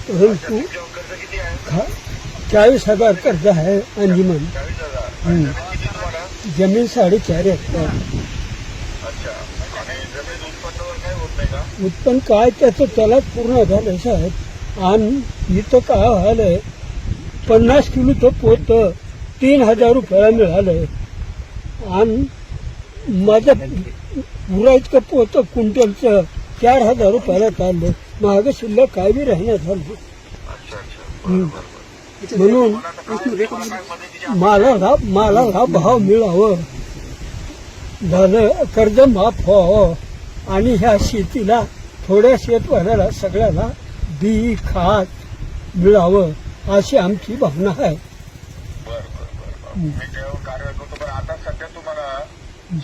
परंतु कर्ज किती आहे? 40,000 कर्ज आहे अंजुमन. 40,000. किती तुम्हाला? जमीन 4.5 हेक्टर. अच्छा. आणि जमीन उत्पन्नावर काही होत नाही का? उत्पन्न काय त्याचं त्याला पूर्ण झालं साहेब. आणि इथं काय व्हायलंय 50 किलोचं पोत 3,000 रुपयाला मिळालंय. आणि माझं पुरा इतकं पोत क्विंटलचं 4,000 रुपयाला चाललं. मागं शिल्लक काय बी राहण्यात झालं. अच्छा अच्छा. म्हणून मालाला भाव मिळावं, झालं कर्ज माफ व्हावं आणि ह्या शेतीला थोड्या शेतकऱ्याला सगळ्याला बी खात मिळावं अशी आमची भावना आहे. बरं. मी त्यावर कारवाई करतो. पण आता सध्या तुम्हाला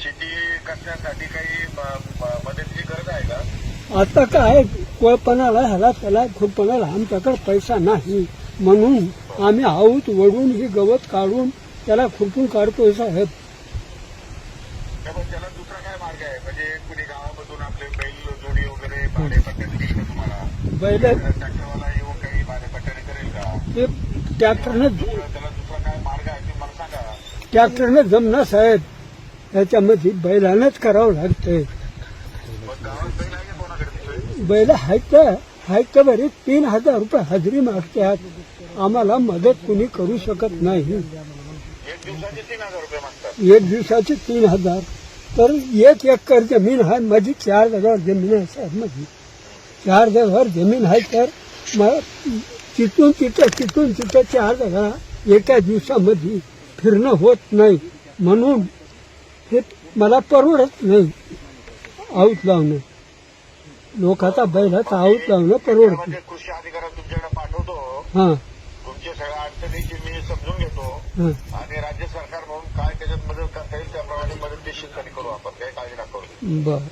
शेती करण्यासाठी काही मदतीची गरज आहे का? आता काय कोळपणाला ह्याला त्याला खुरपणाला आमच्याकडे पैसा नाही, म्हणून आम्ही आऊत वडून ही गवत काढून त्याला खुरपून काढतोय साहेब. पण त्याला दुसरा काय मार्ग आहे? म्हणजे कुणी गावामधून आपले बैल जोडी वगैरे भाडेपट्ट्याने देईल का तुम्हाला? बैल ट्रॅक्टरवाला येऊन काही भाडेपट्ट्याने करेल का? ते ट्रॅक्टरनं त्याला दुसरा काय मार्ग आहे ते मला सांगा. ट्रॅक्टरनं जमणार साहेब. त्याच्यामध्ये बैलानंच करावं लागतंय. मग गावात बैल आहे का कोणाकडे? बैल आहेत तर बरी 3,000 रुपये हजेरी मागतात. आम्हाला मदत कुणी करू शकत नाही. एक दिवसाचे 3,000 रुपये मागतात. एक दिवसाचे 3,000. तर 1 एकर जमीन आहे माझी. 4,000 जमीन आहे साहेब माझी. 4,000 जमीन आहे. तर मग तिथून तिथं 4,000 एका दिवसामध्ये फिरणं होत नाही. म्हणून हे मला परवडत नाही आऊत लावणं. लोकांचा बैलाचा आऊत लावणं परवडत नाही. कृषी अधिकाऱ्याला तुमच्याकडे पाठवतो. हां तुमच्या सगळ्या अडचणीची मी समजून घेतो हां आणि राज्य सरकार म्हणून काय त्याच्यात मदत करता येईल त्याप्रमाणे मदत निश्चितपणे करू आपण. काही काळजी नका करू. बरं.